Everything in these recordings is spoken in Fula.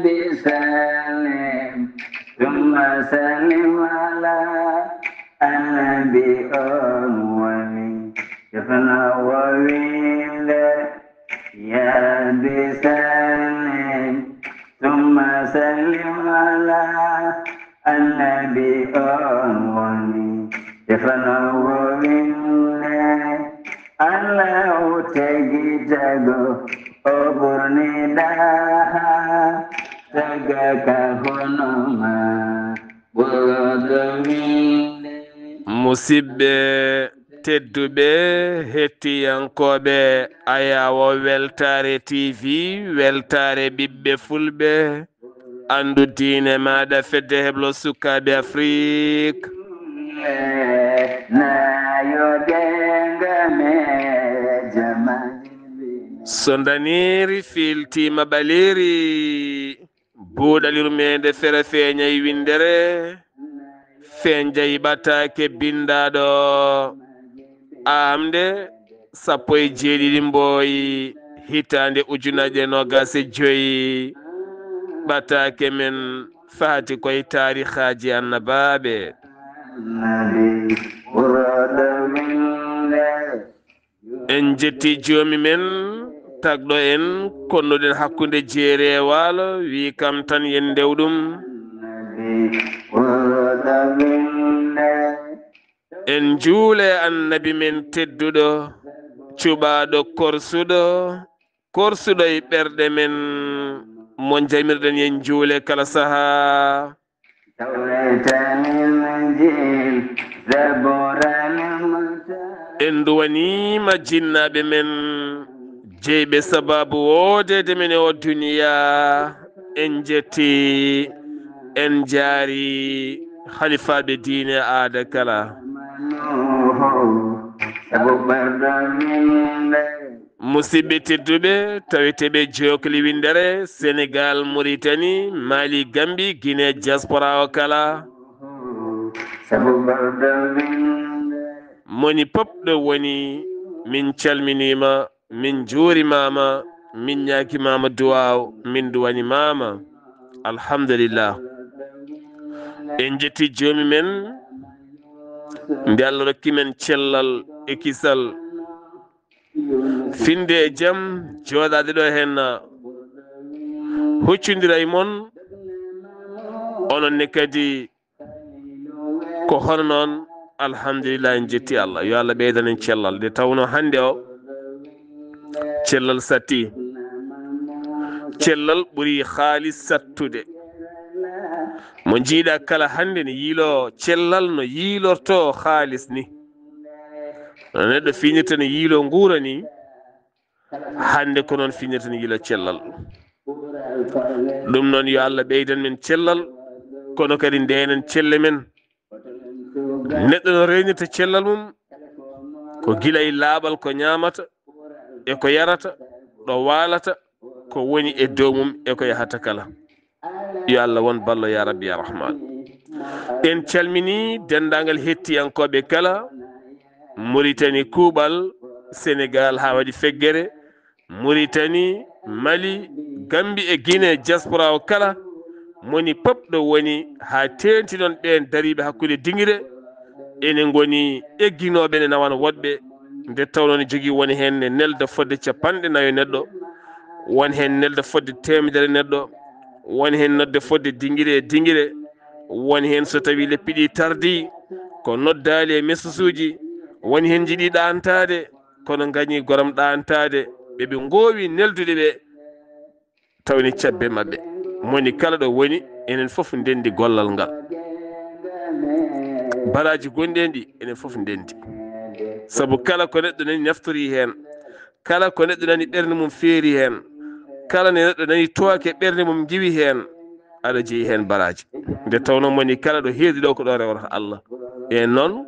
بسلم ثم سلم على النبي أولي شفنا وويله يا بسلم ثم سلم على النبي أولي شفنا وويله Allah tegi jago oburni daha taga kahonoma bodowinde musibbe tedduɓe hettiyankoɓe ayawo weltare tv weltare ɓiɓɓe fulɓe andu diine maɗa fedde heblo sukaɓe afrique so daniri filtima ɓaleri buuɗalirmede fere feeñayi windere fenjayi ɓattake bindaɗo amde 17 mboyi hitande ujunaje 25 ɓattake men fati koye tarihaji annabaɓe en jetti jomi men tagɗo en konnuɗen hakkude jeere e waalo wi kam tan yen ndewɗum en juule annabi men tedduɗo cuɓaɗo korsuɗo e ɓerɗe men mo jamirɗen yen juule kala saha en duwanima jinnaɓe men jeyɓe sababu wodede men e o duniya en jetti en jaari halifaɓe diine aada kala musidɓe tedduɓe taweteɓe jokli windere sénégal mauritanie mali gambi guinée diaspora o kala moni pop ɗo woni min calminima min juurimama min ñakimama duwaw min duwanimama alhamdulillah en jetti joomi men nde Allah rokki men cellal e kisal finde e jaam jooɗade ɗo hen huccodira e moon ononne kadi ko hono noon alhamdulillah en jetti Allah yo Allah ɓeydan en cellal nde tawno hande o cellal satti cellal ɓuuri haalis sattude mo jiiɗa kala hande ne yiilo cellal no yiilorto haalis ni no neɗɗo finirta no yiilo nguura ni hande ko noon finirta no yiilo cellal ɗum noon yo Allah ɓeydan men cellal kono kadi ndenen celle men neɗɗo no reynirta cellal mum ko gila e laaɓal ko ñamata e ko yarata ɗo waalata ko woni e dow mum e ko yahata kala yo Allah won ballo ya rabbi ya rahman en calmini dendagal hettiyankoɓe kala Mauritanie kuuɓal Sénégal ha waɗi feggere Mauritanie Mali Gambi e Guinée diaspora o kala moni pop ɗo woni ha tenti ɗon ɓen dariɓe hakkude dinguire enen goni egginoɓe ne nawana woɗɓe nde tawno ne jogui woni hen ne nelda fodde 49 neɗɗo won hen nelda fodde 100 neɗɗo won hen nodde fodde dinguire won hen so tawi leppi ɗi tardi ko noddali e message won hen jiiɗi ɗantade kono gañi goram ɗantade ɓeɓe gowi neldude ɓe tawni cabbe mabɓe moni kala ɗo woni enen foof ndendi gollal ngal baraji gonɗendi enen foof ndendi saabu kala ko neɗɗo nani naftori hen kala ko neɗɗo nani ɓerde mum feeri hen kala ne neɗɗo nani tooke ɓerde mum jiwi hen aɗa jeeyi hen baraji nde tawno moni kala ɗo heedi ɗo ko ɗo rewata Allah e noon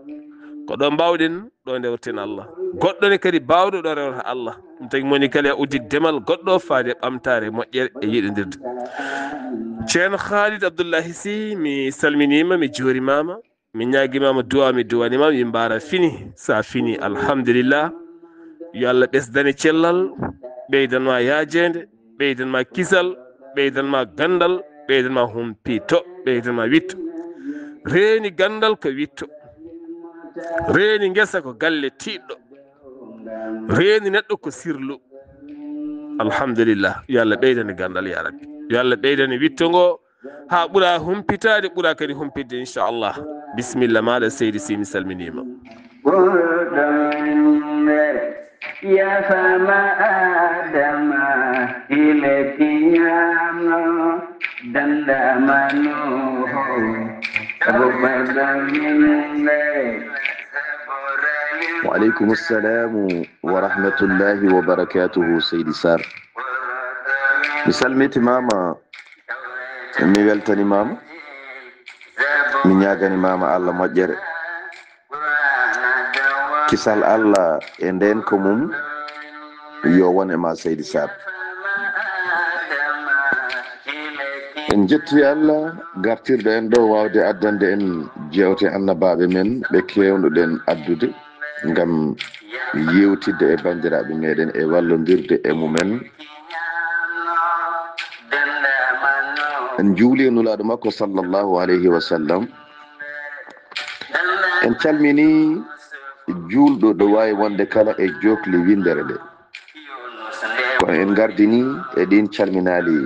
ko ɗo mbawɗen ɗo ndewten Allah goɗɗo ne kadi bawɗo ɗo rewata Allah ɗum tagi moni kala uddi demal goɗɗo faade ɓamtare moƴƴere e yiɗodirde ceerno Khalid Abdoullahi Sy mi salminima mi juurimama mi ñaguimama duwa mi duwanimama mi mbara fini sa fini alhamdulillah yo Allah ɓesdane cellal ɓeydanma yaajede ɓeydanma kisal ɓeydanma gandal ɓeydanma humpito ɓeydanma witto reeni gandal ko witto reeni ngesa ko galle tiɗɗo reeni neɗɗo ko sirlu alhamdulillah yo allah ɓeydani gandal ya rabbi yo allah ɓeydani witto ngo ha ɓuura humpitade ɓuura kadi humpidde inchallah bisimilla maɗa seydi si mi salminima ya fama adama ile kiyama dandama nuhu وعليكم السلام ورحمة الله وبركاته سيدي سار misalmiti mama mi weltani mama mi ñagani mama Allah moƴƴere kisal Allah e nden ko mum yo won e ma Seydi Sar en jetti Allah gartirɗo en ɗo wawde addande en jewte annabaɓe men ɓe kewnuɗen addude ngam yewtidde e bandiraɓe meɗen e wallodirde e mumen en juuli e nulaɗo makko sallllahu alayhi wa sallam en calmini juulɗo ɗo wawi wonde kala e jokli windere nde kono en gardini e ɗin calminali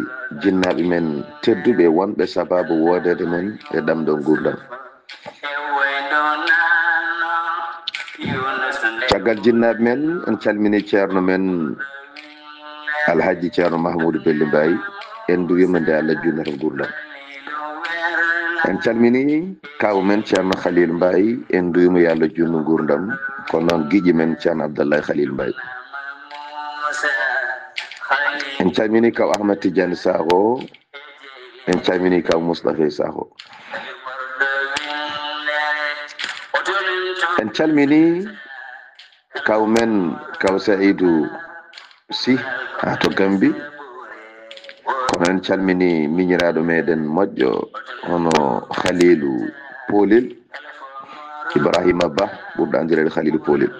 jinnaɓe men tedduɓe wonɓe sababu wodede men e ɗamɗo gurdam caggal jinnaɓe men en calmini ceerno men alhaji ceerno mahmoudou belli mbayi en duwima nde Allah junnata gurdam en calmini kawu men ceerno khalil mbayi en duwima yo Allah junnu gurdam kono noon guiƴi men ceerno abdallah khalil mbayi en calmini kaw ahmad tidiane sakho en calmini kaw moustapha sakho en calmini kaw men kaw saidou sy ha to gambi kono en calmini miñiraɗo meɗen moƴƴo hono khalilu polel ibrahima ba ɓurɗo andirede khalilu polel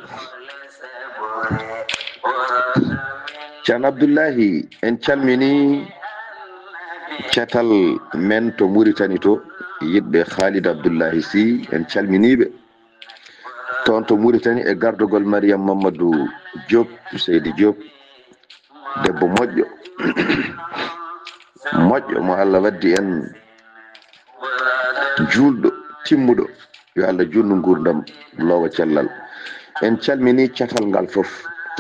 ceerno abdoullahi en calmini cetal men to Mauritanie to yiɗɓe Khalid Abdoullahi Sy en calminiɓe toon to Mauritanie e gardugol Mariam Mamadou Diop Seydi Diop debbo moƴƴo moƴƴo mo Allah waddi en julɗo timmuɗo yo Allah junnu gurdam lowa cellal en calmini catal ngal fof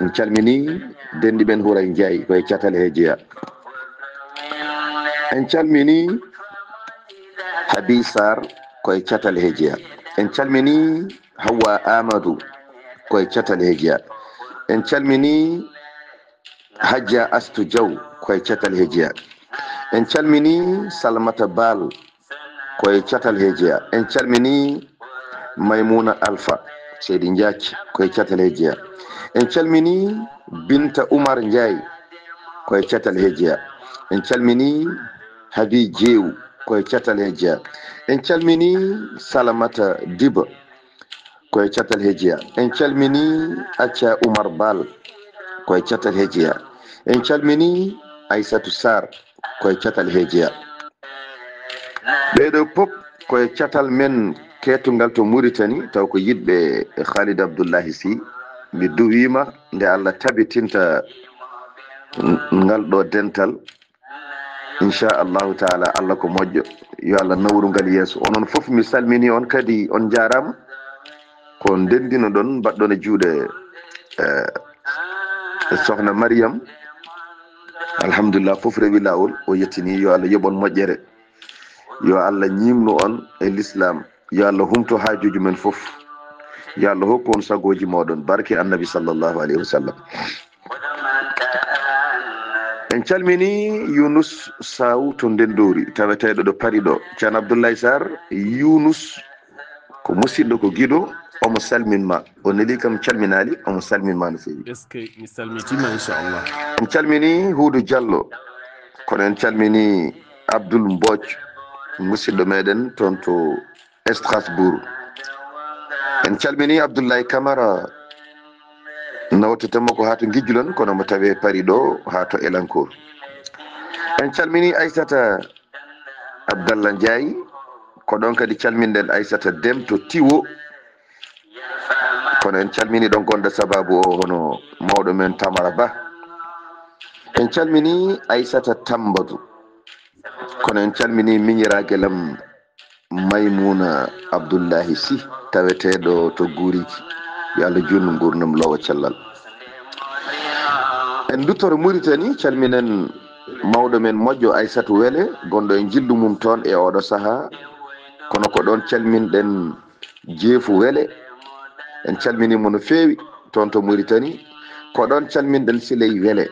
en calmini dendi men Huray Ndiaye koye catal he jeeya en calmini Habi Sar koye catal he jeeya en calmini Hawa Amadou koye catal he jeeya en calmini Hadja Astou Diaw koye catal he jeeya en calmini Salmata Bal koye catal he jeeya en calmini Maymuna Alpha Seydi Ndiathie koye catal he jeeya en calmini Binta Oumar Ndiaye koye catal he jeeya en calmini Habi Djew koye catal he jeeya en calmini Salamata Diba koye catal he jeeya en calmini Acca Oumar Bal koye catal he jeeya en calmini Aissatou Sar koye catal he jeeya ɓeɗo pop koye catal men ketungal to Mauritanie taw ko yiɗɓe Khalid Abdoullahi Sy mi duwima nde Allah tabitinta ngal ɗo dental inchallahu taala Allah ko moƴƴo yo Allah nawru ngal yeeso onon fof mi salmini on kadi on jarama ko ndendino ɗon mbaɗɗon e juuɗe sohna Mariam alhamdulillah fof rewi lawol o yettini yo Allah yoɓon moƴƴere yo Allah ñimnu on e l'islam yo Allah humto hajuji men fof yo Allah hokku on sagoji moɗon barke annabi sallllahu alayhi wa sallam en calmini Younous Saw to Ndendori taweteɗo ɗo Paris ɗo ceerno Abdoullahi Sar Younous ko musidɗo ko guiɗo omo salminma o neli kam calminali omo salminma no fewi est ce que mi salmitima inchallah en calmini Huudou Diallo kono en calmini Abdoul Mbodj musidɗo meɗen toon to Strasbourg en calmini Abdoullahi Camara nawtetemo ko ha to Guijulon kono mo tawe Paris ɗo ha to Elancourt en calmini Aissata Abdallah Ndiaye ko ɗon kadi calminɗen Aissata Dem to Tiwo kono en calmini ɗon gonɗo sababu o hono mawɗo men Tamara Ba. En calmini Aissata Tambadou kono en calmini miñiraguelam Maymouna Abdoullahi Sy taweteɗo to Guriji yo Allah junnu gurdam lowa cellal. En duttoro Mauritanie calminen mawɗo men moƴƴo Aissatou Wele gonɗo e jillu mum toon e oɗo saaha kono ko ɗon calminɗen Jeefu Wele en calminimo no feewi toon to Mauritanie ko ɗon calminɗen Siley Wele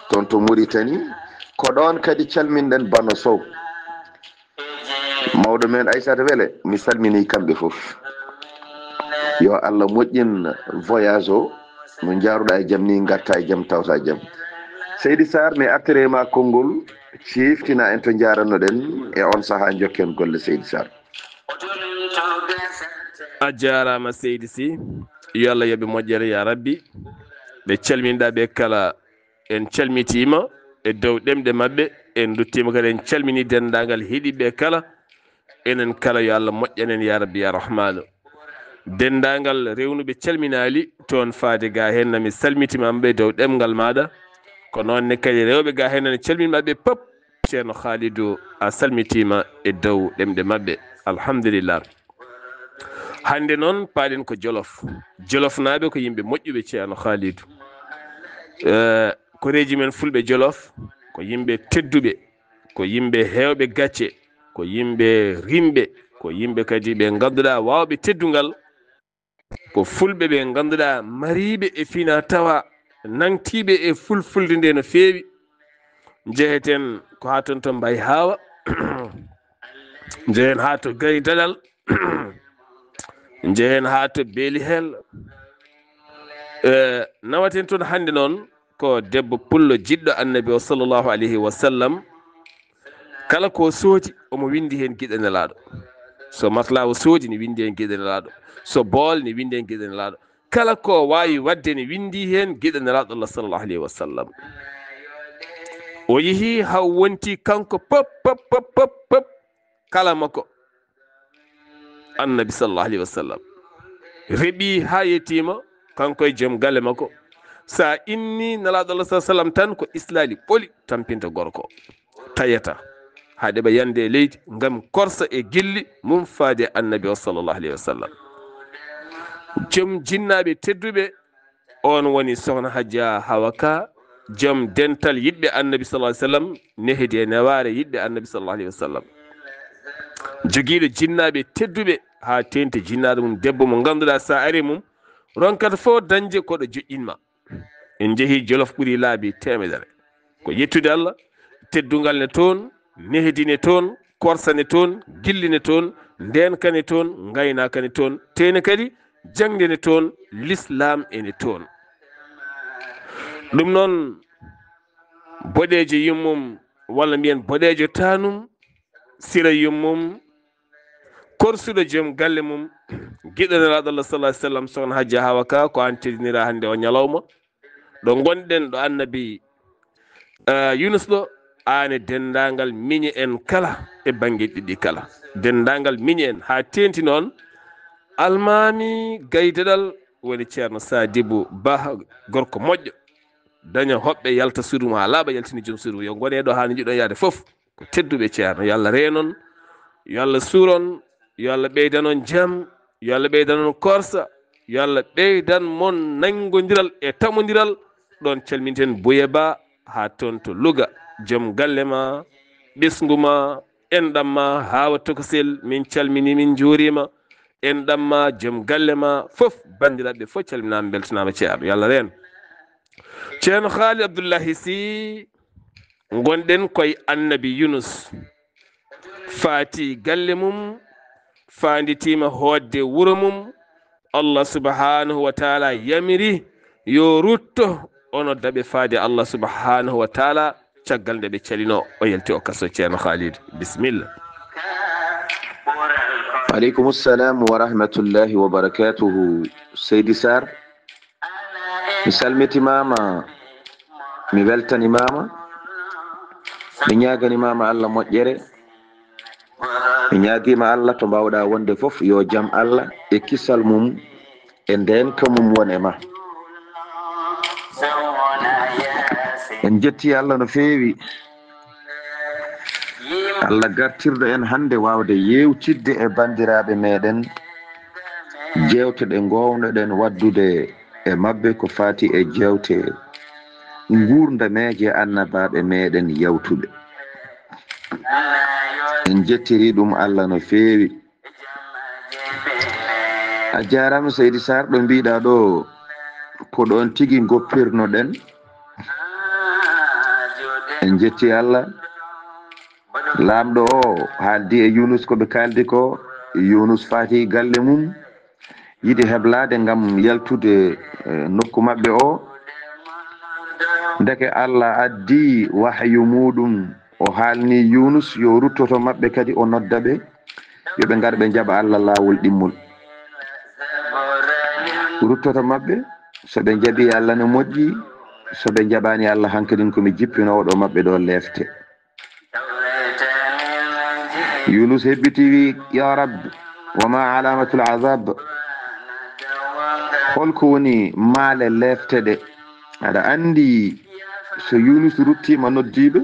toon to Mauritanie ko ɗon kadi calminɗen Bano Sow. Mawɗo men Aissatou Wele mi salmini kamɓe fof yo Allah moƴƴin voyage o no jaaruɗa e jaam ni garta e jaam tawta e jaam. Seydi Sarr mi attirema konngol ciftina en to jarannoɗen e on saaha jokken golle Seydi Sarr. A jarama Seydi Sy yo Allah yoɓe moƴƴere ya rabbi. ɓe calminɗa ɓe kala en calmitima e dow ɗemɗe mabɓe en duttima kadi en calmini dendagal heeɗiɓe kala enen kala yo Allah moƴƴanen ya rabbi ya rahmanu. Dendagal rewnuɓe calminali toon faade ga hen nami salmitimamaɓe dow ɗemgal maɗa ko noonne kadi rewɓe ga hen nane calminmaɓe pop ceerno Khalidou a salmitima e dow ɗemɗe mabɓe alhamdulillah. Hande noon paɗen ko Jolof naɓe ko yimɓe moƴƴuɓe ceerno Khalidou koreji men fulɓe Jolof ko yimɓe tedduɓe ko yimɓe hewɓe gacce ko yimɓe rimɓe ko yimɓe kadi ɓe ganduɗa wawɓe teddungal ko fulɓe ɓe ganduɗa mariɓe e fina tawa nangtiɓe e fulfulde nde no feewi. Jeheten ko ha toon to Mbay Hawa jehen ha to Gari Dadal jehen ha to Beeli Hel nawaten toon hande noon ko debbo pullo jiɗɗo annabi o sallllahu alayhi wa sallam. Kala ko soodi omo windi hen guiɗe nelaɗo. So matlawo soodi ni windi hen guiɗe nelaɗo, so bool ni windi hen guiɗe nelaɗo, kala ko wawi wadde ni windi hen guiɗe nelaɗo Allah sallllahu alayhi wa sallam. O yeehi haw wonti kanko pop kala makko annabi sallllahu alayhi wa sallam reeɓi ha yettima kanko e joom galle makko. Sa inni nelaɗo Allah sallallahu sallam tan ko islali ɓoli tampinta gorko tayata ha ɗeɓa yande e leydi ngam korsa e gilli mum faade annabi o sallllahu alayhi wa sallam. Joom jinnaɓe tedduɓe on woni sohna Hadja Hawa Ka joom dental yiɗɓe annabi sallallahu alayhi wa sallam nehedi e neware yiɗɓe annabi sallllahu alayhi wa sallam. joguiɗo jinnaɓe tedduɓe ha tente jinnaɗo mum debbo mo ganduɗa sa ari mum ronkata fo dañde koɗo joƴƴinma. En jeehi Jolof ɓuuri laabi temedere ko yettude Allah teddugal ne toon nehedine toon korsane toon gilline toon ndenkane toon gaynakane toon tene kadi jangdene toon l'islam ene toon. ɗum noon boɗejo yummum walla mbiyen boɗejo tanum sira yummum korsuɗo joom galle mum giɗaniraɗo Allah sallallahu alayhi wa sallam sohna Hadja Hawa Ka ko an tedinira hande o ñalawma ɗo gonɗen ɗo annabi Yunus ɗo ane dendagal miñe en kala e banggue ɗiɗi kala dendagal miñe en ha tenti noon almami gaydaɗal woni ceerno Sadibou Ba gorko moƴƴo daña hoɓɓe yalta suudu ha laaɓa yaltini joom suudu yo gone ɗo hani jiɗon yaade foof ko tedduɓe ceerno yo Allah reenon yo Allah suuron yo Allah ɓeydanon jaam yo Allah ɓeydanon korsa yo Allah ɓeydan mon nanggodiral e tamodiral ɗon calminten Bouye Ba ha toon to Louga joom galle ma ɓesgu ma enɗam ma Hawa Tokosel min calmini min juurima enɗam ma joom galle ma fof bandiraɓe fof calminama beltanama ceerno yo Allah reen. Ceerno Khalid Abdoullahi Sy gonɗen koye annabi Yunus faati galle mum fanditima hoodde wuro mum Allah subhanahu wa taala yamiri yo rutto ono daɓe faade Allah subhanahu wa taala caggal nde ɓe calino o yalti o kaso ceerno Khalid bisimilla. Aleykum salam wa rahmatullahi wa barakatuhu. Seydi Sarr mi salmitimama mi weltanimama mi ñaganimama Allah moƴƴere mi ñaguima Allah to mbawɗa wonde foof yo jaam Allah e kissal mum e ndenka mum won e ma. en jetti Allah no feewi, Allah gartirɗo en hande wawde yewtidde e bandiraɓe meɗen jewte ɗe gownoɗen waddude e mabbe ko fati e jewte gurdameje annabaɓe meɗen yawtuɓe. en jettiri ɗum Allah no feewi. a jarama Seydi Sarr ɗo mbiɗa ɗo ko ɗon tigui goppirnoɗen. en jetti Allah. lamɗo o haaldi e Yunus koɓe kaldi ko Yunus fati galle mum yiɗi heblade gam yaltude nokku mabɓe o, ndeke Allah addi wahyu muɗum o haalni Yunus yo ruttoto mabɓe kadi o nodda ɓe yoɓe ngar ɓe jaɓa Allah lawol ɗimmol. ruttoto mabɓe so ɓe jaabi Allah ne moƴƴi, so ɓe jaɓani Allah hankkadin komi jippinowo ɗo mabɓe ɗo lefte. Yunus hebbiti wi ya rabbi wama alamatul azab, holko woni maale lefte ɗe? aɗa andi so Yunus ruttima noddiɓe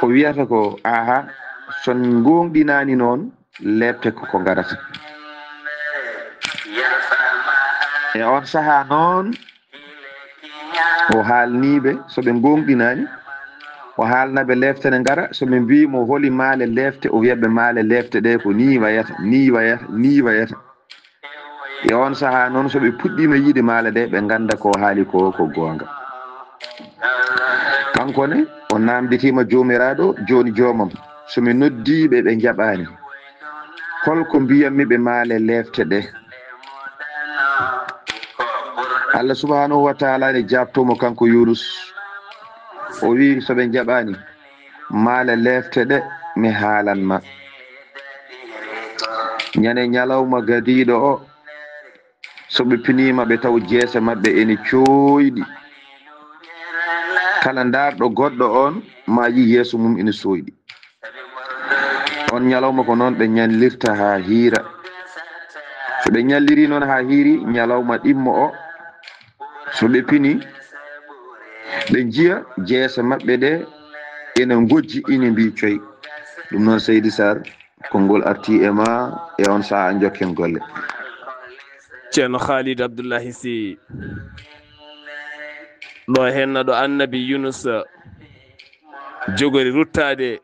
o wiyata ko aha son gonɗinani noon lefte koko garata. e on saaha noon o haalniɓe soɓe gonɗinani o haalnaɓe lefte ne gara, soɓe mbimo holi maale lefte o wiyaɓe maale lefte ɗe ko ni wayata ni wayata ni wayata. e on saaha noon soɓe puɗɗima yiide maale ɗe ɓe ganda ko haali ko gonga. kankone o namditima jomiraɗo joni jomam somi noddiɓe ɓe jaɓani holko mbiyammi ɓe maale lefte ɗe. Allah subhanahu wa taala ne jabtomo kanko Yunus o wi soɓe jaɓani maale lefte ɗe mi haalanma. ñande ñalawma gadiɗo o soɓe pinima ɓe taw jeese mabɓe ene coyɗi, kala darɗo goɗɗo on ma yi yeeso mum ene soyɗi. on ñalawma ko noon ɓe ñallirta ha hiira. so ɓe ñalliri noon ha hiiri ñalawma ɗimmo o so ɓe pini ɓe jiya jeese mabɓe ɗe ene gojji ine mbi coy. ɗum noon Seydi Sarr konngol arti e ma e on saha jokken golle. ceerno Khalid Abdoullahi Sy ɗo henna ɗo annabi Yunus jogori ruttade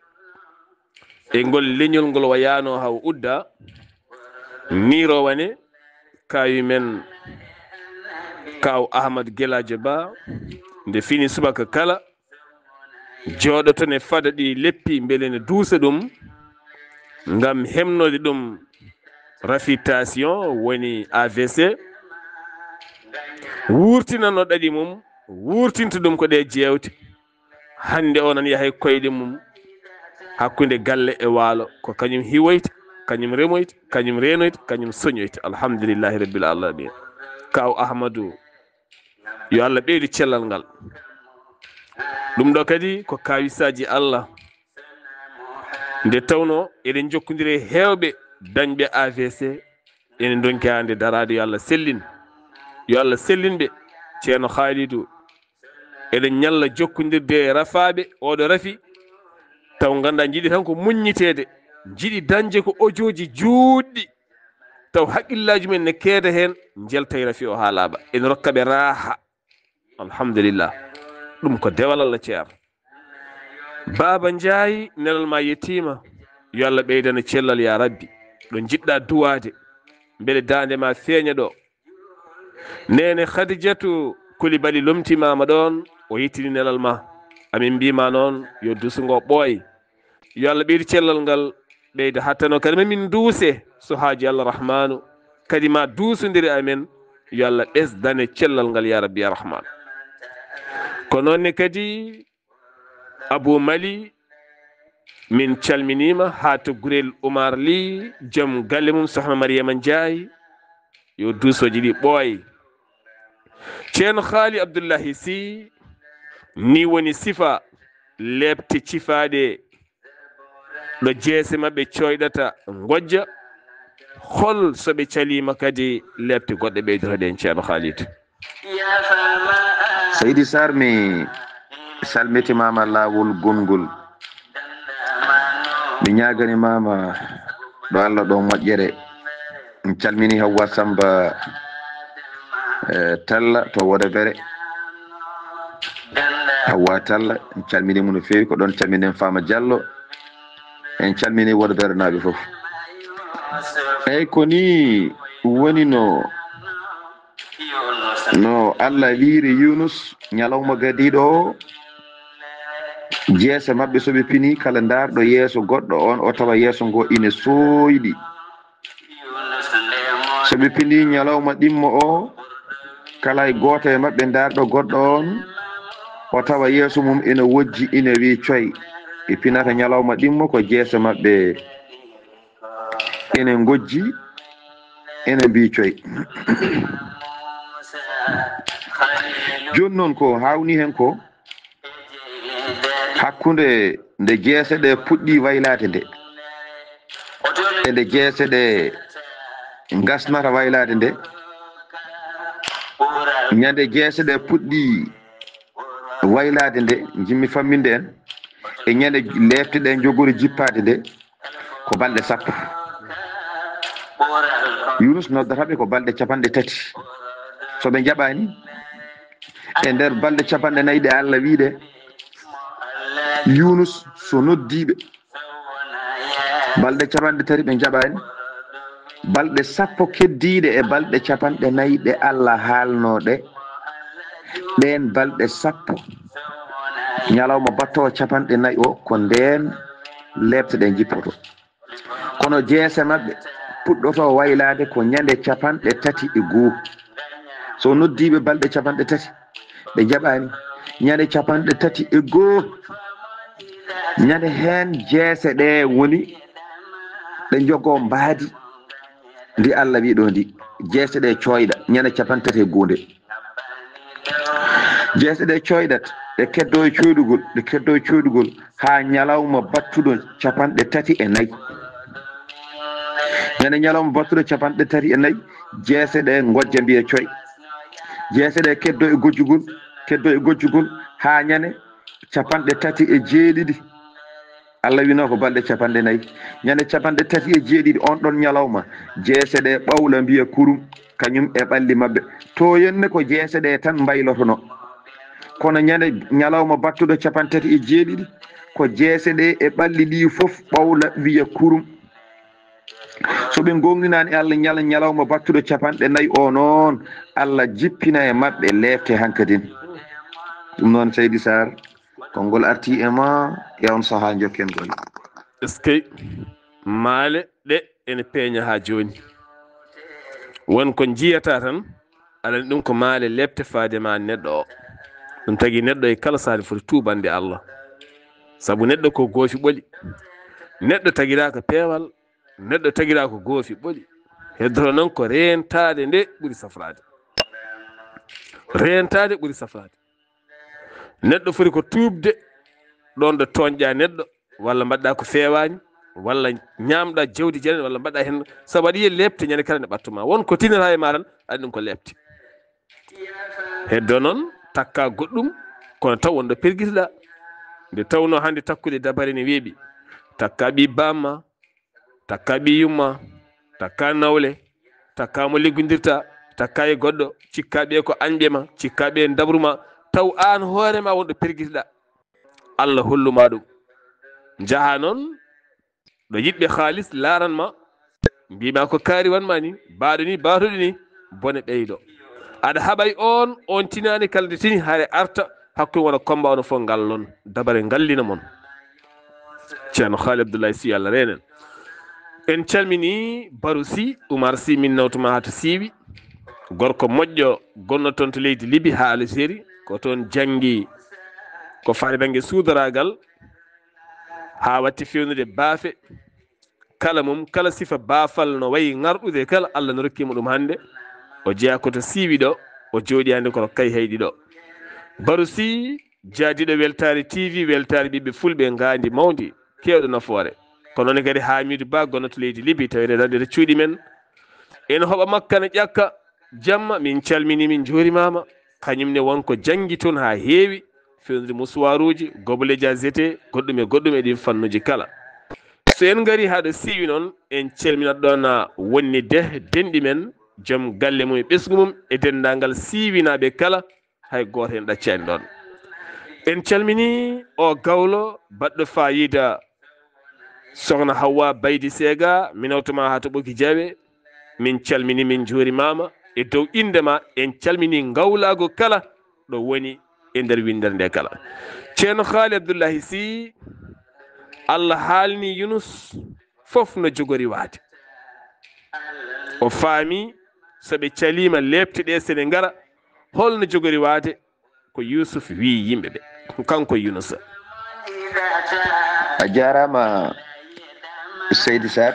e ngol leñol ngol wayano haw udda nirowane kawi men kaw Ahmad Gueladio Ba nde fini subaka kala jooɗoto ne fada ɗi leppi beele ne duusa ɗum ngam hemnode ɗum rafitation woni AVC wurtinano ɗaɗi mum wurtinta ɗum ko ɗe jewte. hande o nan yahay koyɗe mum hakkude galle e waalo ko kañum hiwoyta kañum remoyta kañum renoyta kañum soñoyta. alhamdulillahi rabbil alamin. kaw Ahmadou yo Allah ɓeydu cellal ngal. ɗum ɗo kadi ko kawisaji Allah nde tawno eɗen jokkodiri hewɓe dañɓe AVC ene donki hande darade yo Allah sellin yo Allah sellinɓe. ceerno Khalidou eɗen ñalla jokkodirde rafaɓe oɗo rafi taw ganda jiiɗi tan ko muññitede jiiɗi dañde ko ojoji juɗɗi taw haqqillaji men ne keeda hen jeltay rafi o ha laaɓa ene rokkaɓe raaha. alhamdulillah ɗum ko dewal Allah ceerno. Baba Ndiaye nelal ma yettima yo Allah ɓeydana cellal ya rabbi. ɗo jiɗɗa duwade beele dande ma feeña ɗo. nene Khadijatou Coulibaly lomtimama ɗon o yettini nelal ma amin mbima noon yo dusugo ɓooy yo Allah ɓeydi cellal ngal ɓeyda hattano kadi mamin duuse so haaji Allah rahmanu kadi ma duusodiri amen yo Allah ɓesdane cellal ngal ya rabbi ya rahman. ko noonne kadi Abou Mali min calminima ha to Gurel Oumar Ly joom galle mum sohna Mariama Ndiaye yo duusoji ɗi ɓooy. ceerno Khaly Abdoullahi Sy ni woni sifa lebte cifaade ɗo jeese maɓɓe coyɗata gojja hol so ɓe calima kadi lebte goɗɗe ɓeydorede en ceerno Khalid. Seydi Sarr mi salmitimama laawol gongol mi ñaganimama ɗo Allah ɗo moƴƴere mi calmini Hawwa Samba Talla to Wodebere Hawwa Talla mi calminimo no fewi ko ɗon calminen Fama Diallo en calmini Wodebere naaɓe fof eyyi ko ni woni no Allah wiiri Yunus ñalawma gadiɗo o jeese maɓɓe soɓe pini kala darɗo yeeso goɗɗo on o tawa yeeso ngo ine soyɗi soɓe pini ñalawma ɗimmo o kala e goto e maɓɓe darɗo goɗɗo on o tawa yeeso mum ene wojji ine wi coy ɓe pinata ñalawma ɗimmo ko jeese maɓɓe ene gojji ene mbi coy joni noon ko hawni hen ko hakkude nde jeese ɗe puɗɗi waylade nde e nde jeese ɗe gasnata waylade nde ñande jeese ɗe puɗɗi waylade nde jimmi famminde en e ñande lefte ɗe jogori jippade nde ko balɗe sappo Yunus noddataɓe ko balɗe capanɗe tati soɓe jaɓani e nder balɗe capanɗe nayyi ɗe Allah wiide Yunus so noddiɓe balɗe capanɗe tati ɓe jaɓani balɗe sappo keddiɗe e balɗe capanɗe nayyi ɗe Allah haalnoɗe ɗen balɗe sappo ñalawma battowo capanɗe nayyi o ko nden lebte ɗe jippoto kono jeese maɓɓe puɗɗoto waylade ko ñande capanɗe tati e goo so noddiɓe balɗe capanɗe tati ɓe jaɓani ñande capanɗe tati e goo ñande hen jeese ɗe woni ɗe jogo mbaadi ndi Allah wi ɗo ndi jeese ɗe coyɗa ñande capanɗe tati e goo nde jeese ɗe coyɗat ɗe keddo e coyɗugol ha ñalawma battuɗo capanɗe tati e nayyi ñande ñalawma battuɗo capanɗe tati e nayyi jeese ɗe gojja mbiye coy jeese ɗe keddo e gojjugol ha ñande capanɗe tati e jeeɗiɗi Allah wino ko balɗe capanɗe nayyi ñande capanɗe tati e jeeɗiɗi on ɗon ñalawma jeese ɗe ɓawla mbiya kurum kañum e ɓalli maɓɓe to yenne ko jeese ɗe tan mbaylotono kono ñande ñalawma battuɗo capanɗe tati e jeeɗiɗi ko jeese ɗe e ɓalli ɗi fof ɓawla wiya kurum so ɓe gongninani Allah ñalawma battuɗo capanɗe nayyi o noon Allah jippina e maɓɓe lefte hankadin ɗum noon Seydi Sarr konngol arti e ma e on saaha jokken gol est ce que maale ɗe ene peeña ha joni wonko jiyata tan alani ɗum ko maale lebte faadema neɗɗo o ɗum tagui neɗɗo e kala saali foti tuubande Allah saabu neɗɗo ko goofi ɓoli neɗɗo taguira ko peewal neɗɗo taguira ko goofi ɓoli heddoto noon ko rentade nde ɓuuri safrade rentade ɓuuri safrade neɗɗo foti ko tuubde ɗon ɗo toñƴa neɗɗo walla mbaɗɗa ko fewani walla ñamɗa jawdi janani walla mbaɗɗa hen sabu aɗa yiya lebte ñande kala nde ɓattuma won ko tinata e ma tan aɗa ɗum ko lebte heddo noon takka goɗɗum kono taw wonɗo perguitoɗa nde tawno hande takkude dabare ne weeɓi takka ɓi bamma takka ɓi yumma takka nawle takka mo liggodirta takka e goɗɗo cikkaɓe ko anɓe ma cikkaɓe e dabruma taw an hoorema wonɗo perguitoɗa Allah holluma ɗum jaaha noon ɗo yiɗɓe haalis laranma mbima ko kaari wanma ni baɗo ni batoɗi ni bone ɓeydo aɗa haɓay on tinani kalde tini haare arta hakkude wona comba ono fof ngallon dabare ngallina moon ceerno Haali Abdoulaye Sy Allah renen en calmini Barou Sy Oumar Sy min nawtuma ha to siiwi gorko moƴƴo gonno toon to leydi Libi ha Algérie ko toon janggi ko faari banggue suudoragal ha watti fewnude baafe kala mum kala sifa baafal no wayi ngarɗude kala Allah no rokkimo ɗum hande o jeeya koto siiwi ɗo o jooɗi hande koto kay heyɗi ɗo Barou Sy jaadiɗo weltare TV weltare ɓiɓɓe fulɓe ngandi mawdi kewɗo nafoore kono noon kadi Hamidou Ba gonnoto leydi Libye tawede ɗaɗɗere cuuɗi men ene hoɓa makka ne ƴakka jamma min calmini min juurimama kañumne wonko jangi toon ha heewi fewndiri musuwaruji goboleji a zete goɗɗum e goɗɗum e ɗin fannuji kala so en gari haɗo siiwi noon en calminat ɗon wonnide denɗi men joom galle mum e ɓesgu mum e dendagal siiwinaɓe kala hay goto hen ɗaccani ɗon en calmini o gawlo baɗɗo fayida sohna Hawwa Baydi Sega minawtoma ha to ɓoki jawe min calmini min juurimama e dow indema en calmini gawlago kala ɗo woni e nder windere nde kala ceerno Haali Abdoullahi Sy Allah haalni Yunus fof no jogori waade o faami soɓe calima lebte ɗe sene ngara holno jogori waade ko Yusuf wi yimɓeɓe kanko Yunusa a jarama Seydi Sar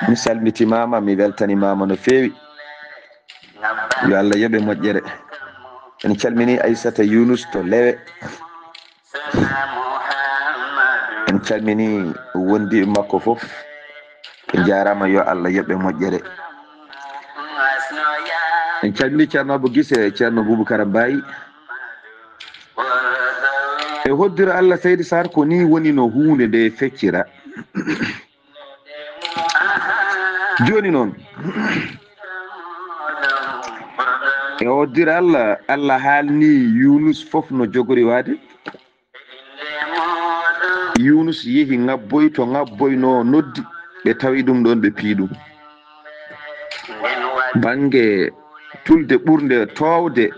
mi salmitimama mi weltanimama no feewi yo Allah yoɓe moƴƴere en calmini Aissata Yunus to lewe en calmini wondi makko fof ɓe jarama yo Allah yoɓe moƴƴere en calmini ceerno Abou Guisse ceerno Boubacara Mbayi e hoddira Allah Seydi Sar ko ni woni no hunde nde feccira joni noon e hoddira Allah haalni Yunus fof no jogori waade Yunus yeehi ngabboy to ngabboyno noddi ɓe tawi ɗum ɗon ɓe pii ɗum bange tulde ɓurde towde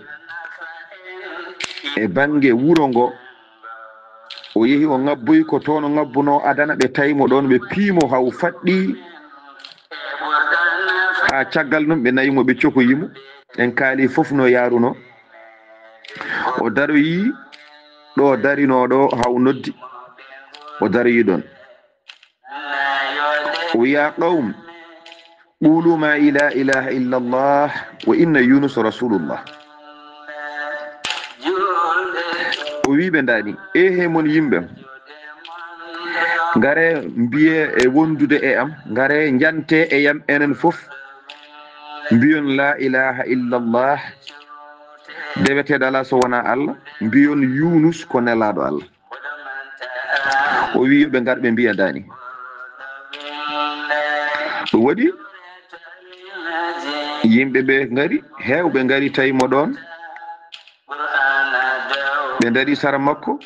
e bange wuro ngo o yeehi o ngabboy ko toon o ngabbuno adana ɓe tawimo ɗon ɓe piimo haw faɗɗi ha caggal ɗum ɓe nayimo ɓe cokoyimo en kaali fof no yaruno o daroyi ɗo darinoɗo haw noddi o daroyi ɗon o ya qawm qulu ma la ilaha illa Allah wa inna Yunus rasulullah o wi ɓe ndani he mon yimɓe ngare mbiye e wondude e am ngare jante e yam enen fof mbiyon la ilaha illa Allah deweteɗo ala so wona Allah mbiyon Yunus ko nelaɗo Allah o wi yoɓe ngar ɓe mbiya dani ɗum waɗi yimɓe ɓe ngari hewɓe ngari tawimo ɗon ɓe dari sara makko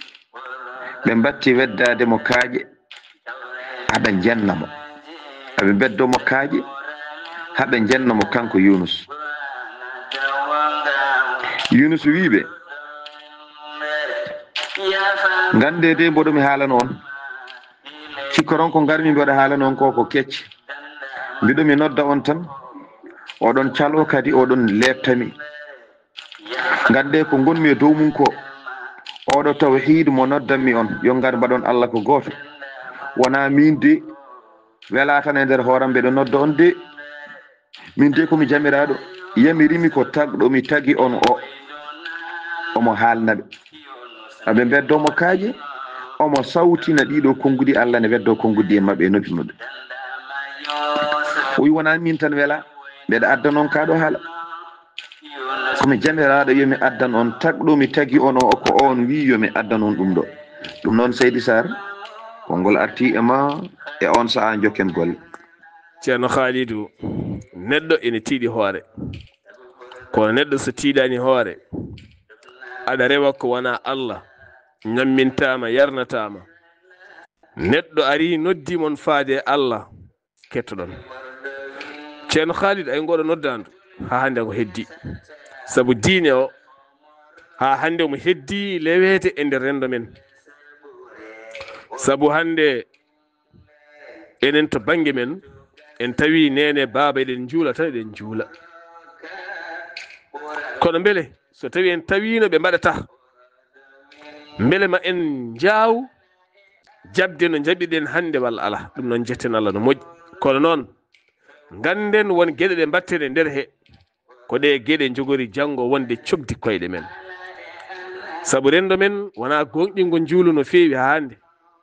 ɓe batti weddade mo kaaƴe haɓe jennamo aɓe beddomo kaaƴe haɓe jennamo kanko Yunus Yunus wiɓe gande de mboɗomi haalano on cikkoron ko garmi mbiɗa haalano on ko kecce mbiɗomi nodda on tan oɗon calo kadi oɗon lebtami gande ko gonmi e dow mum ko oɗo tawhid mo noddanmi on yo ngar mbaɗon Allah ko goto wona min de wela tan e nder hooram mbeɗo nodda on de min de komi jamiraɗo yamirimi ko tagɗo mi tagi on omo haalnaɓe aɓe beddomo kaaje omo sawtina ɗiɗo konngudi Allah ne weddo konngudi e mabɓe e noppi mabɓe o wi wona min tan wela mbeɗa adda noon kaɗo haala komi jamiraɗo yomi addan on tagɗo mi tagi on o ko on wi yomi addan on ɗum ɗo ɗum noon Seydi Sar konngol arti e ma e on saha jokken golle ceerno Khalidou neɗɗo ene tiiɗi hoore kono neɗɗo so tiiɗani hoore aɗa rewa ko wona Allah ñammintama yarnatama neɗɗo ari noddi mon faade Allah kettoɗon ceerno Khalidou ay ngoɗo noddandu ha hande ko heddi sabu diine o ha hande mo heddi lewete e nder rendo men sabu hande enen to bange men en tawi nene baba eɗen juula tan eɗen juula kono beele so tawi en tawino ɓe mbaɗata beele ma en jaaw jabde no jaɓiɗen hande walla ala ɗum noon jetten Allah no moƴƴi kono noon ganden won gueɗe ɗe mbatten e nder he ko ɗe gueɗe jogori janggo wonde cogdi koyɗe men sabu rendo men wona gonɗingo juulu no feewi ha hande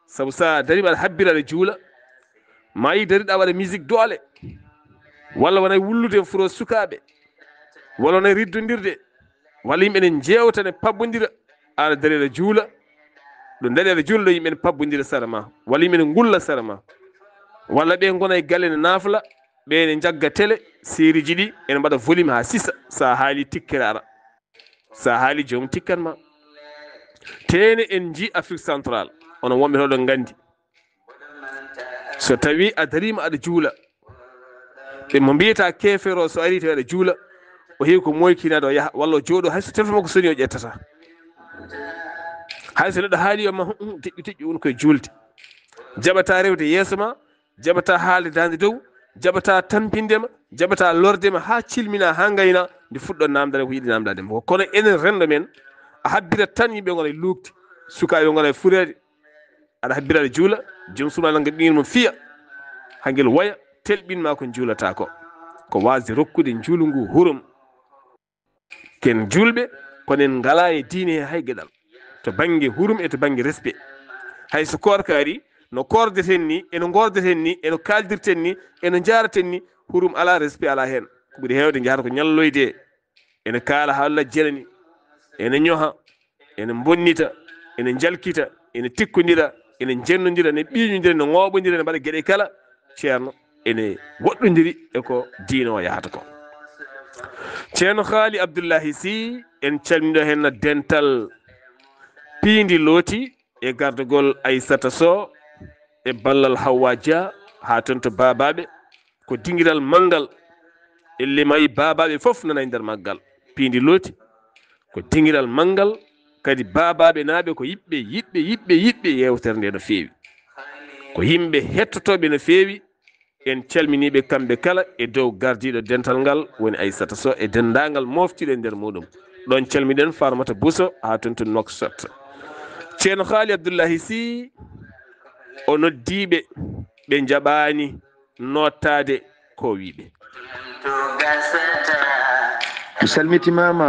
sabu sa dari aɗa habbira aɗa juula ma yi dariɗa waɗa musique doole walla wona wullude e furo sukaɓe walla wona riddodirde walla yimɓe ne jewta ne pabbodira aɗa dari aɗa juula ɗo dari aɗa juula ɗo yimɓe ne pabbodira sara ma walla yimɓe ne gulla sara ma walla ɓe gona e galle ne nafla ɓe ne jagga télé série ji ɗi ene mbaɗa volume ha sisa sa haali tikkere ara sa haali joomum tikkanma tene en ji Afrique central onon wonɓe toɗon gandi so tawi a darima aɗa juula ɓe mo mbiyata kefero so ari tawi aɗa juula o heewi ko moykinaɗo o yaaha walla o jooɗo hayso téléphone makko soni o ƴettata hayso neɗɗo haali oma teƴƴu teƴƴu woni koye juulde jaɓata rewde yeeso ma jaɓata haalde dande dow jaɓata tampindema jaɓata lordema ha cilmina ha gayna nde fuɗɗo namdade ko yiɗi namdadema kono enen rendo men a habbirat tan yimɓe gona e luukde sukaɓe gona e furede aɗa habbira aɗa juula joom suuma nanga ɓingel mum fiya hangel waya telɓinma ko juulata ko wasde rokkude juulu ngu hurum ken julɓe kono en ngala e diine he hay gueɗal to banggue hurum e to banggue respect hayso korka ari no kordeten ni eno gordeten ni eno kaldirten ni eno jaraten ni hurum ala respect ala hen ko ɓuuri hewde jahata ko ñalloyde ene kaala ha lajjanani ene ñoha ene bonnita ene jalkita ene tikkodira ene jennodira ene ɓiñodira ene ŋoɓodira ene mbaɗa gueɗe kala ceerno ene woɗɗodiri eko diine o yahata ko ceerno Haali Abdoullahi Sy en calminiɗo hen dental piindi looti e gardugol Aissata Sow e ballal Hawwa Dia ha toon to babaɓe ko dinguiral manggal elle mayi babaɓe foof nana e nder maggal piindi looti ko dinguiral manggal kadi babaɓe naaɓe ko yiɓɓe yewtere nde no feewi ko yimɓe hettotoɓe no feewi en calminiɓe kamɓe kala e dow gardiɗo dental ngal woni Aissata Sow e dendagal moftiɗo e nder muɗum ɗon calmiɗen Farmata Bousso ha toon to Nouakchott ceerno Haali Abdoullahi Sy o noddiɓe ɓe jaɓani nottade ko wiɓe mi salmitimama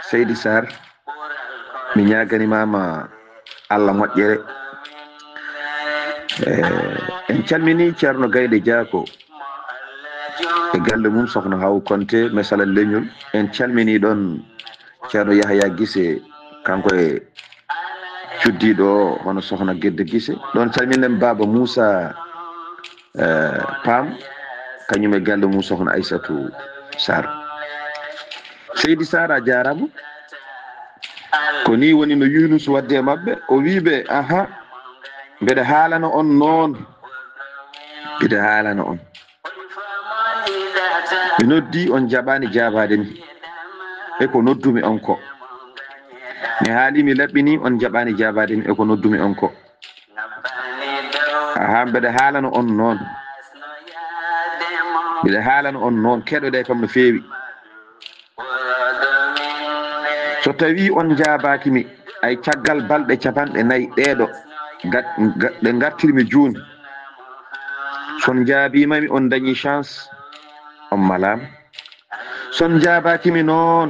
Seydi Sarr mi ñaganimama Allah moƴƴere en calmini ceerno Gaynde Diako e galle mum sokhna Haw Konté Mesala Leñol en calmini ɗon ceerno Yahya Guissé kanko e cuddiɗo hono sokhna Guedde Guissé ɗon calminen baba Moussa Pam kañum e galle mum sokhna Aissatou Sarr Seydi Sarr a jarama ko ni woni no Yunus wadde e mabɓe o wiɓe aha mbeɗa haalana on noon mbeɗa haalana on mi noddi on jaɓani jabade mi e ko noddumi on ko mi haali mi laɓɓini on jaɓani jabade mi e ko noddumi on ko aha mbeɗa haalana on noon mbeɗa haalana on noon keɗoɗe kam no feewi so tawi on jabakimi ay caggal balɗe capanɗe nayyi ɗeɗo ɗe gartirmi joni son jaabimami on dañi chance on malama son jabakimi noon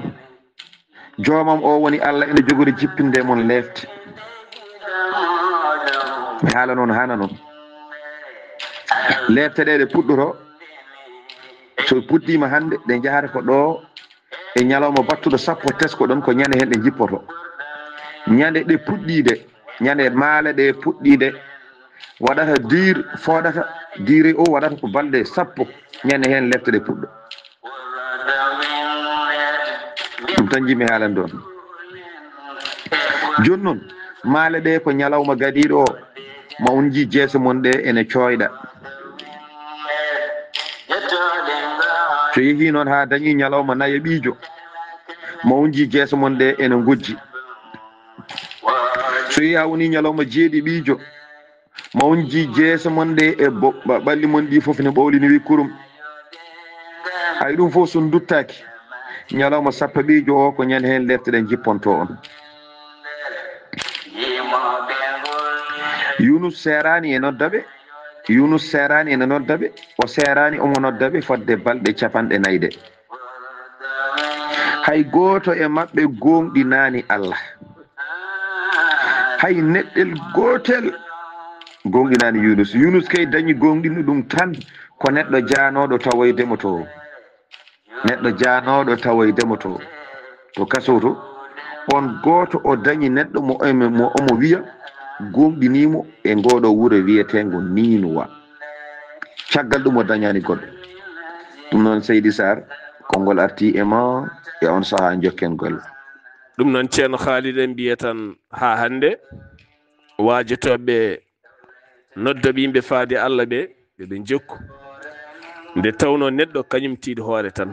joomam o woni Allah ene jogori jippinde mon lefte mi haala noon hana noon lefte ɗe ɗe puɗɗoro so puɗɗima hande ɗe jahata ko ɗo e ñalawma battuɗo sappo tesko ɗon ko ñande hen ɗe jippoto ñande ɗe puɗɗide ñande maale ɗe puɗɗide waɗata dir foɗata diire o waɗata ko balɗe sappo ñande hen lefte ɗe puɗɗo ɗum tan jimi haalan ɗon joni noon maale ɗe ko ñalawma gadiɗo o ma on ji jeese mon ɗe ene coyɗa so yeehi noon ha dañi ñalawma nayo ɓiijo ma on ji jeese mon ɗe ene gojji so yeehi ha woni ñalawma jeeɗi ɓiijo ma on ji jeese mon ɗe e ɓalli mon ɗi foof ne ɓawlini wi kurum hay ɗum fof son duttaki ñalawma sappo ɓiijo o ko ñande hen lefte ɗen jipponto on Yunus serani e noddaɓe Yunus serani ene noddaɓe o serani omo noddaɓe fodde balɗe capanɗe nayyi ɗe hay goto e mabɓe gonɗinani Allah hay neɗɗel gotel gonɗinani Yunus kay dañi gonɗinu ɗum tan ko neɗɗo janoɗo tawoydemo to to kaso to on goto o dañi neɗɗo mo omo wiya gonɗinimo e ngoɗo wuuro wiyetego Ninuwa caggal ɗum o dañani goɗɗo. ɗum noon Seydi Sarr konngol arti e ma e on saha jokken golle. ɗum noon ceerno Khalid en mbiye tan ha hande wajotoɓe noddoɓe yimɓe faade Allah ɓe ɓe jokku nde tawno neɗɗo kañum tiiɗi hoore tan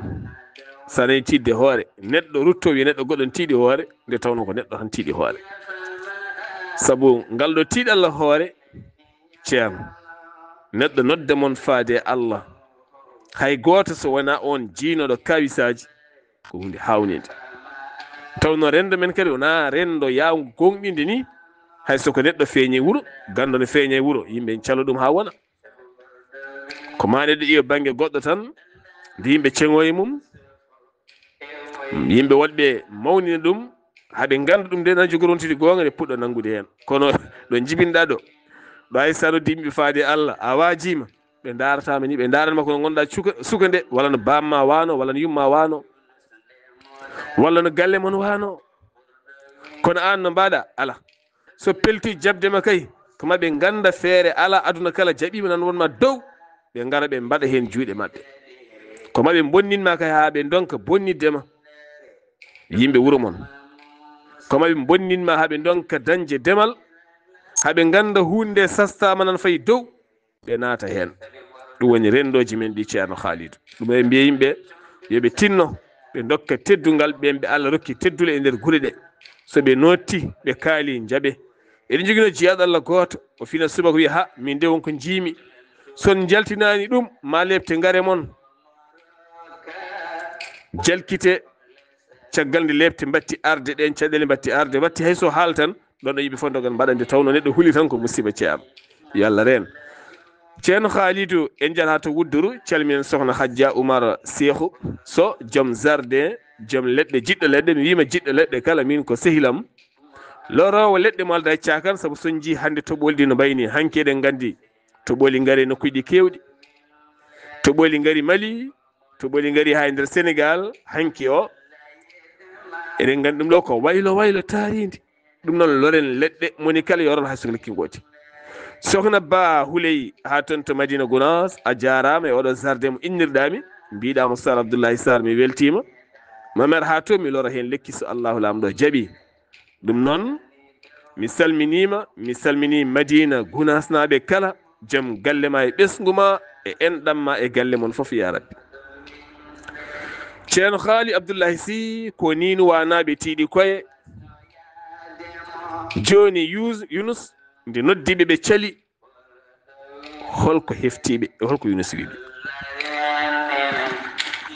sanay tidde hoore neɗɗo rutto wi neɗɗo goɗɗon tiiɗi hoore nde tawno ko neɗɗo tan tiiɗi hoore sabu ngal ɗo tiiɗalla hoore ceerno neɗɗo nodde mon faade Allah hay goto so wona on jiinoɗo kawisaji ko hunde hawnide tawno rendo men kadi wona rendo yaw gonɗinde ni hay soko neɗɗo feeñe wuuro gando ne feeñe wuuro yimɓe calo ɗum ha wona ko ma neɗɗo ƴiwa banggue goɗɗo tan nde yimɓe ceŋoye mum yimɓe wonɓe mawnina ɗum haɓe ganda ɗum nde nan jogorontide gonga nde puɗɗo nangude hen kono ɗo jibinɗa ɗo hay sa noddi yimɓe faade Allah a wajima ɓe daratama ni ɓe daranma kono gonɗa suka nde walla no bamma wano walla no yumma wano walla no galle mon wano kono an no mbaɗa ala so pelti jabdema kay ko maɓe ganda feere ala aduna kala jaɓima nan wonma dow ɓe gara ɓe mbaɗa hen juuɗe mabɓe ko maɓe bonninma kay ha ɓe donka bonniddema yimɓe wuuro mon ko maɓe bonninma ha ɓe donka dañde demal haɓe ganda hunde sastama nan fayi dow ɓe naata hen ɗum woni rendoji men ɗi ceerno Khalidou ɗum e mbiya yimɓe yoɓe tinno ɓe dokka teddungal ɓen ɓe Allah rokki teddule e nder guure ɗe so ɓe notti ɓe kaali jaaɓe eɗen jogino jiyaɗo Allah goto o fina subaka wiya ha min de wonko jiimi son jaltinani ɗum ma lebte gaare mon jalkite caggal nde lebte batti arde ɗen caɗele batti arde watti hayso haal tan ɗon ɗo yimɓe fof dogan mbaɗande tawno neɗɗo huuli tan ko musiba ceerno yo Allah reen ceerno Khalidou en jata to Wudduru calminen sokhna Hadja Oumar Sekhou so joom jardin joom leɗɗe jiɗɗo leɗɗe mi wima jiɗɗo leɗɗe kala min ko sehilam lorowo leɗɗe mo alda e cakan saabu son ji hande toɓoli ɗi no mbayni hanki eɗen gandi toɓoli gaari nokkuji kewɗi toɓoli gaari Mali toɓoli gaari ha e nder Sénégal hanki o eɗen gandi ɗum ɗo ko waylo taaridi ɗum noon loren leɗɗe moni kala yoron hay sohla kingoji sokhna Ba Houley ha toon to Madina Gounass a jarama e oɗo jardin mo innirɗami mbiɗamo Sar Abdoulaye Sarr mi weltima mamer ha to mi lora hen lekki so Allahu lamɗo jaaɓi ɗum noon mi salmini Madina Gounass naɓe kala joom galle ma e ɓesguma e enɗamma e galle mon foof ya rabbi ceerno Haali Abdoulaye Sy ko Ninuwa naɓe tiiɗi koye joni Yunus nde noddiɓe ɓe cali holko heftiɓe holko Yunus wiɓe.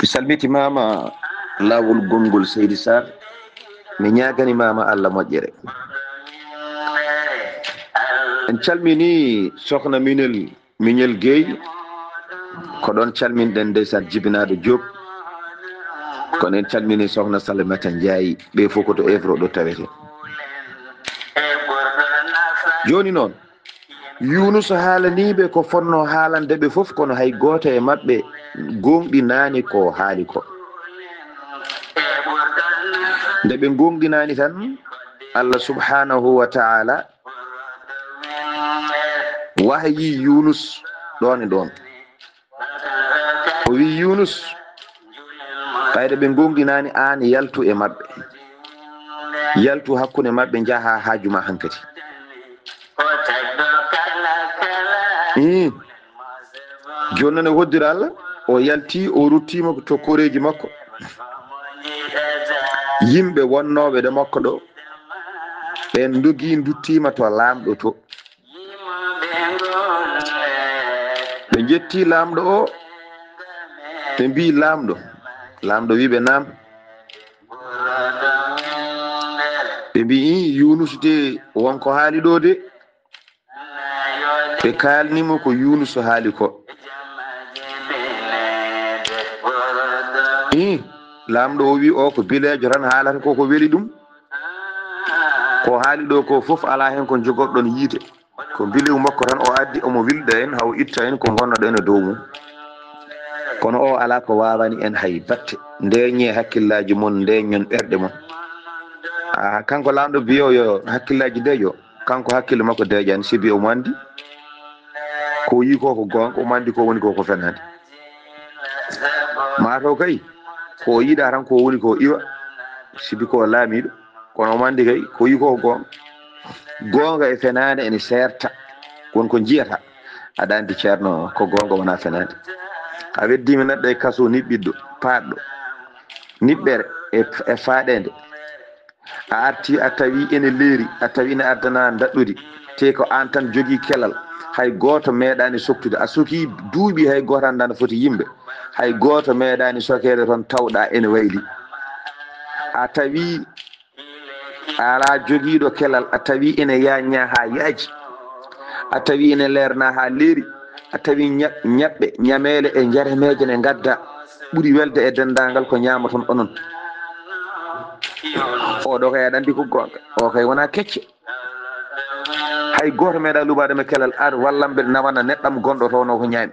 mi salmitimama lawol gongol Seydi Sarr mi ñaganimama Allah moƴƴere en calmini sokhna Minel Gueye ko ɗon calminɗen ndeysan jibinaɗo Diop kono en calmini sokhna Salimata Ndiaye ɓe fof koto evre ɗo tawete joni noon Yunus haalaniɓe ko fonno haalandeɓe fof kono hay goto e mabɓe gonɗinani ko haali ko nde ɓe gonɗinani tan Allah subhanahu wa ta'ala wahyi Yunus ɗon e ɗon o wi Yunus ɓayde ɓe gonɗinani an yaltu e mabɓe yaltu hakkude mabɓe jaaha haajuma hankadi joni noon e woddira Allah o yalti o ruttima to koreji makko yimɓe wonnoɓe ɗo makko ɗo ɓen dogi duttima to lamɗo to ɓe jetti lamɗo o ɓe mbi lamɗo wiɓe nam ɓe mbi Yunus de wonko haali ɗo de ɓe kalnimo ko Yunus haali ko lamɗo o wi o ko bilejo tan haalata koko weeli ɗum ko haali ɗo ko fof ala hen ko jogorɗon yiite ko biliw makko tan o addi omo wilda en haw itta en ko gonnoɗo en e dow mum kono o ala ko wawani en hay batte ndeñe hakkillaji mon ndeñon ɓerɗe mon kanko lamɗo biyo yo hakkillaji deeƴo kanko hakkille makko deeƴani sibi omo andi ko yi ko gonga omo andi ko woni ko fenade mataw kay ko yiɗa tan ko woni ko iwa sibi ko laamiɗo kono omo andi kay ko yi ko gonga e fenade ene serta wonko jiyata aɗa andi ceerno ko gonga wona fenade a weddimi neɗɗo e kaso niɓɓiɗɗo paɗɗo niɓɓere e faaɗede a arti a tawi ene leeri a tawi ene addana daɗɗude te ko an tan jogui kelal hay goto meeɗani soktude a soki duuɓi hay goto andano foti yimɓe hay goto meeɗani sokede toon tawɗa ene wayli a tawi ala joguiɗo kelal a tawi ene yaña ha yaaji a tawi ene leerna ha leeri a tawi ñaɓɓe ñamele e jaremeje ne gadda ɓuuri welde e dendagal ko ñama toon onon oɗo kay aɗa andi ko gonga o kay wona kecce hay goto meeɗa luɓadema kelal ar wallam mbeɗa nawana neɗɗam gonɗo towno ko ñaami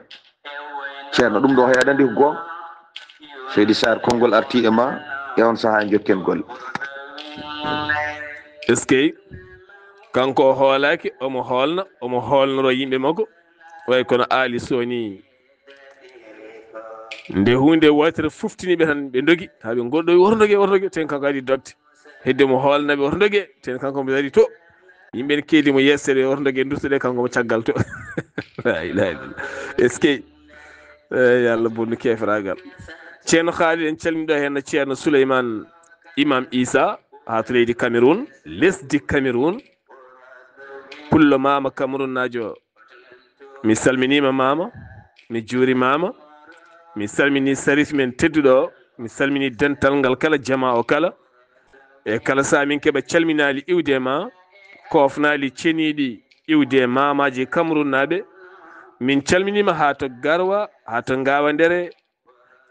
ceerno ɗum ɗo kay aɗa andi ko gonga Seydi Sarr konngol arti e ma e on saaha jokken golle est ce que kanko o hoolaki omo hoolnoro yimɓe makko way kono aali soni nde hunde wotere fuftiniɓe tan ɓe dogi ha ɓe goɗɗoy wordogue ten kanko adi dogte hedde mo hoolnaɓe wordogue ten kanko mo dari to yimɓe ne keedimo yessere wordogue durtuɗe kanko mo caggal to la ilaha illallah est ce que yallah bonnu kefragal ceerno Khalid en calmiɗo hen ceerno Souleymane Imam Issa ha to leydi Cameroun lesdi Cameroun pullo mama Cameroun najo mi salminima mama mi juurimama mi salmini sarif men tedduɗo mi salmini dental ngal kala jama o kala e kala sa min keɓa calminali iwde ma kofnali ceniɗi iwde mamaji Cameroun naɓe min calminima ha to Garwa ha to Ngawandere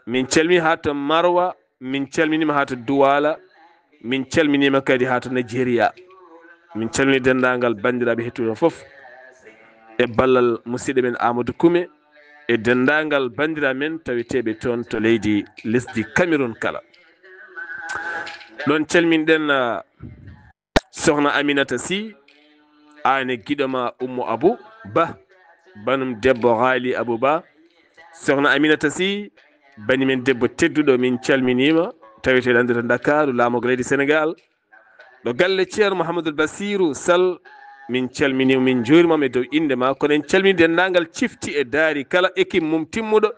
min calmini ha to Marwa min calminima ha to Douala min calminima kadi ha to Nigeria min calmini dendagal bandiraɓe hettuɗo foof e ballal musidɗo men Amadou Koumé e dendagal bandira men taweteɓe toon to leydi lesdi Cameroun kala ɗon calminɗen sohna Aminata Sy ane guiɗoma Oumou Abou Ba banum debbo Haali Abou Ba sohna Aminata Sy bani men debbo tedduɗo min calminima taweteɗo ande to Dakar laamogo leydi Sénégal ɗo galle ceerno Mouhamadoul Bassirou Sall min calminima min juurimama e dow indema kono en calmini dendagal cifti e daari kala équipe mum timmuɗo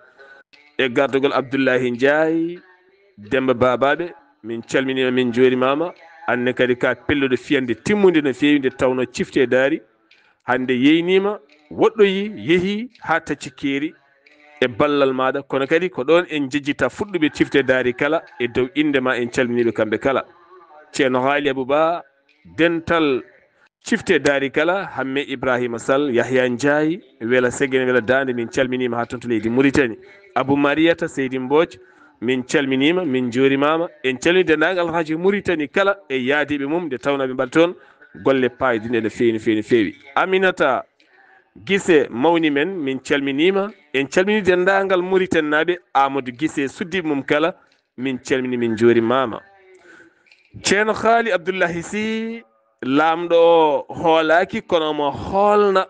e gardugol Abdoullahi Ndiaye Demba Babaɓe min calminima min juurimama anne kadi ka pelluɗo fiyande timmude no fewi nde tawno cifti e daari hande yeynima woɗɗoyi yeehi ha taccikeri e ballal maɗa kono kadi ko ɗon en jejjita fuɗɗuɓe cifte daari kala e dow indema en calminiɓe kamɓe kala ceerno Haali Abou Ba dental cifte daari kala Hamme Ibrahima Sall Yahya Ndiaye wela segene wela dande min calminima ha toon to leydi Mauritanie Abou Mariata Seydi Mbodj min calminima min juurimama en calmini dendagal haji Mauritanie kala e yaadiɓe mum nde tawno ɓe mbaɗa toon golle payidine no fewi no fewi Aminata Guissé mawni men min calminima en calmini dendagal Mauritanie naɓe Amadou Guissé suddiɓe mum kala min calmini min juurimama ceerno Haali Abdoullahi Sy lamɗo o hoolaki kono mo hoolna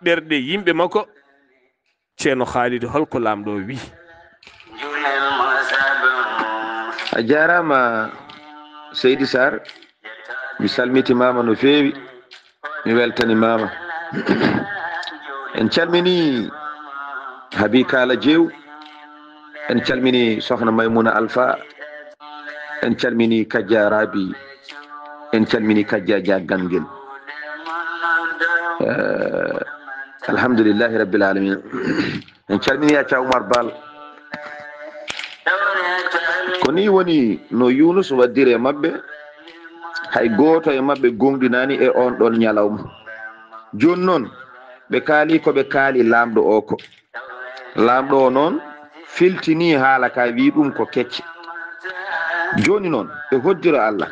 ɓerɗe yimɓe makko ceerno Khalid holko lamɗo o wi a jarama Seydi Sarr mi salmitimama no fewi mi weltanimama en calmini Habi Kala Jew en calmini sohna Maymouna Alpha en calmini Kadja Rabi en calmini Kadja Diagangel alhamdulillahi rabbil alamin en calmini Acca Oumar Bal ko ni woni no Yunus waddiri e mabɓe hay goto e mabɓe gonɗinani e on ɗon ñalawma joni noon ɓe kaali koɓe kaali lamɗo o ko lamɗo o noon filtini haala ka wi ɗum ko kecce joni noon ɓe hoddira Allah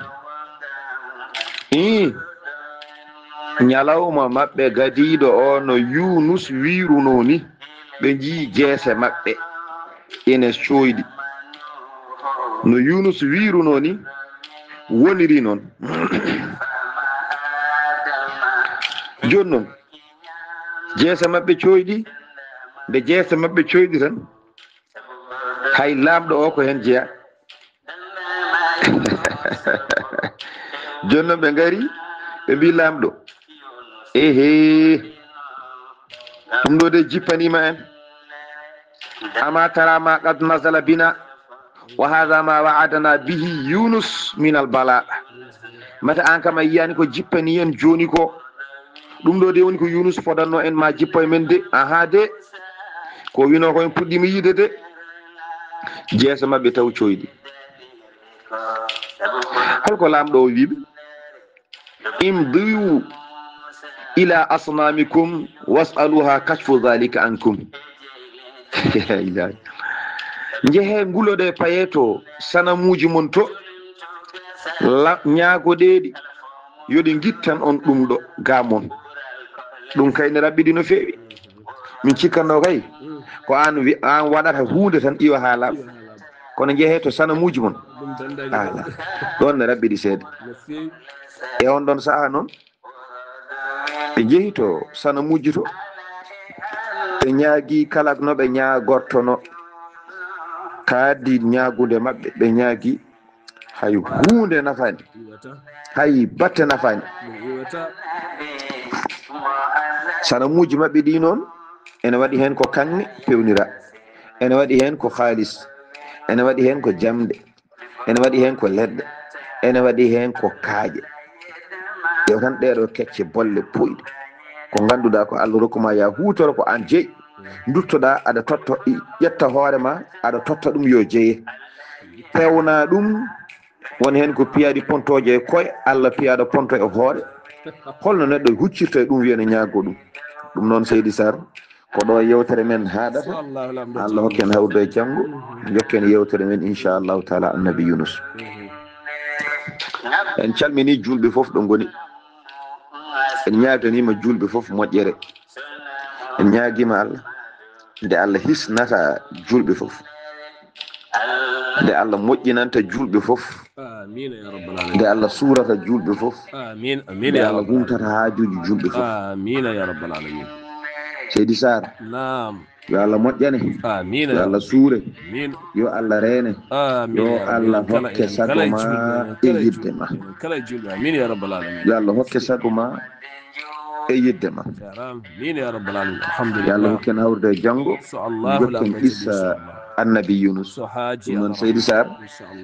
ñalawma maɓɓe gadiiɗo o no Yunus wiruno ni ɓe njii jeese maɓɓe ene coyɗi no Yunus wiruno ni woniri noon joni noon jeese maɓɓe coyɗi nde jeese maɓɓe coyɗi tan hay laamɗo o ko hen jeeya joni noon ɓe ngari ɓe mbi laamɗo ehe ɗum ɗo de jippanima en ama tarama qad nasala bina wa hada ma wa'adana bihi Yunus min al bala mata an kam a yiyani ko jippani en joni ko ɗum ɗo de woni ko Yunus fodanno en ma jippo e men de aha de ko wino ko en puɗɗimi yiide de jeesa maɓɓe taw coyɗi holko laamɗo o wiɓe imdiu ila asnamikum was'aluha kashfu dhalika ankum jeehe nguloɗe paye to sanamuji mon to ñaagoɗeɗi yoɗi gittan on ɗum ɗo gamon ɗum kayne raɓɓiɗi no feewi min cikkanno kay ko an waɗata hunde tan iwa ha laaɓa kono jeehe to sanamuji mon ala ɗon ne raɓɓiɗi seeɗa e on ɗon saaha noon ɓe jeehi to sanamuji to ɓe ñaagui kala no ɓe ñaagortono kaaddi ñaagude maɓɓe ɓe ñaagui hay hunde nafani hay batte nafani sanamuji maɓɓe ɗi noon ene waɗi hen ko kanŋe pewnira ene waɗi hen ko haalis ene waɗi hen ko jamde ene waɗi hen ko leɗɗe ene waɗi hen ko kaaƴe ƴew tan ɗeɗo kecce bolle puyɗe ko ganduɗa ko Allah rokkuma ya hutoro ko an jeeyi duttoɗa aɗa totta ƴetta hoorema aɗa totta ɗum yo jeeye pewna ɗum woni hen ko piyaɗi pontoje e koye Allah piyaɗo ponto e hoore holno neɗɗo huccirta e ɗum wiyane ñaago ɗum noon Seydi Sarr ko ɗo yewtere men haɗata Allah hokken hawrude e janggo jokken yewtere men inchallahu taala annabi Yunus en calmini julɓe foof ɗo goni en ñaaganima julɓe foof moƴƴere en ñaaguima Allah nde Allah hisnata julɓe foof nde Allah moƴƴinanta julɓe foof nde Allah suurata julɓe foof nde Allah humtata haajuji julɓe foof Seydi Sarr yo Allah moƴƴane yo Allah suure yo Allah reene yo Allah hokke sago ma e yidde ma yo Allah hokke sago ma e yidde ma yo Allah hokken hawrude e janggo jokken issa annabi Yunus ɗum noon Seydi Sarr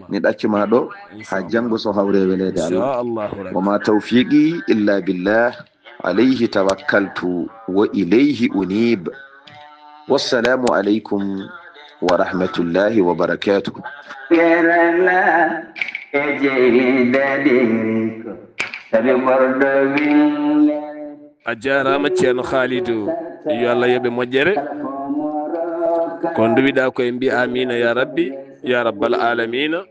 mi ɗaccuma ɗo ha janggo so hawre welede Allah wa ma tawfiqi illa billah alayhi tawakkaltu wa ilayhi unib wassalamu aleykum wa rahmatullahi wa barakatuh a jarama ceerno Khalidou yo Allah yoɓe moƴƴere ko nduwiɗa koye mbi amina ya rabbi ya rabbal alamina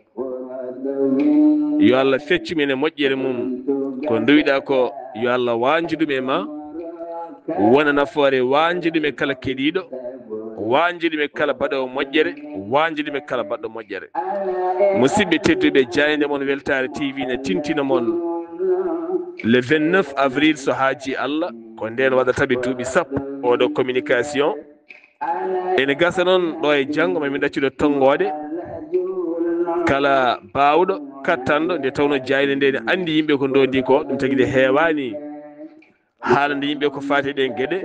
yo Allah feccumine moƴƴere mum ko nduwiɗa ko yo Allah wanjiɗum e ma wona nafoore wanjiɗum e kala keɗiɗo wanjiɗum e kala baɗowo moƴƴere wanjiɗum e kala baɗɗo moƴƴere musidɓe tedduɓe jayde moon Weltare TV ne tintina moon le 29 avril so haaji Allah ko nden waɗataɓe duuɓi sappo oɗo communication ene gasa noon ɗo e janggo mami ɗaccuɗo tonggode kala bawɗo kattanɗo nde tawno jayde nde ne andi yimɓe ko ndondi ko ɗum tagui nde heewani haalande yimɓe ko fati ɗen gueɗe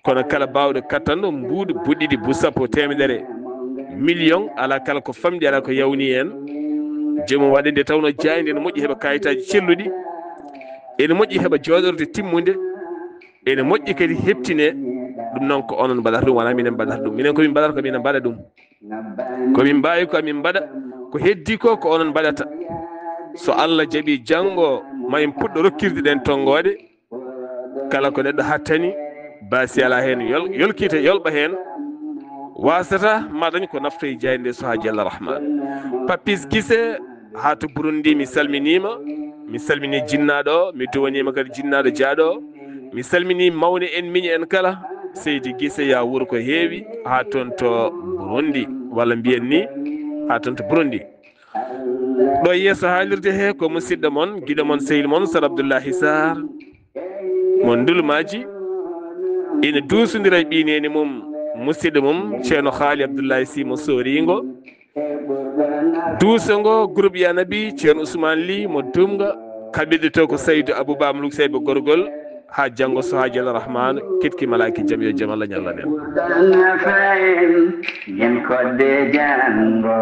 kono kala bawɗo kattanɗo mbuuɗo buɗɗiɗi bu sappo temedere million ala kala ko famɗi ala ko yawni en jomum waɗe nde tawno jayde ne moƴƴi heeɓa kayitaji celluɗi ene moƴƴi heeɓa jooɗorde timmude ene moƴƴi kadi heptine ɗum noon ko onon mbaɗata ɗum wona minen mbaɗata ɗum minen komin mbaɗata komin mbaɗa ɗum komin mbawi ko amin mbaɗa ko heddi ko ko onon mbaɗata so Allah jaaɓi janggo ma en puɗɗo rokkirde ɗen tonggode kala ko neɗɗo hattani basi ala hen yolkita yolɓa hen wasata ma dañ ko nafto e jayde nde so haaji Allah rahman Papis Guissé ha to Burundi mi salminima mi salmini jinnaɗo mi duwanima kadi jinnaɗo jaaɗo mi salmini mawni en miñi en kala seydi guise ya wuuro ko heewi ha toon to Burundi walla mbiyen ni ha toon to Burundi ɗo yeeso haalirde he ko musidɗo moon guiɗo moon sehil moon Sar Abdoullahi Sarr mon ndulmaji ina duusodira e ɓineni mum musidɗo mum ceerno Haali Abdoullahi Sy mo Soringo duusogo groupe Yanabi ceerno Ousmane Ly mo Dumga kaɓirɗe to ko Saydou Abouba Malouk Sayba gorgol ha janggo so haji Allah rahman ketki malaki jaam yo jaam Allah ñalla nen yen kodde jango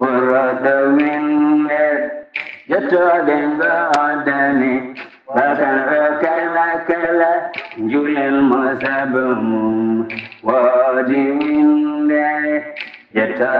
orodo min yettode nga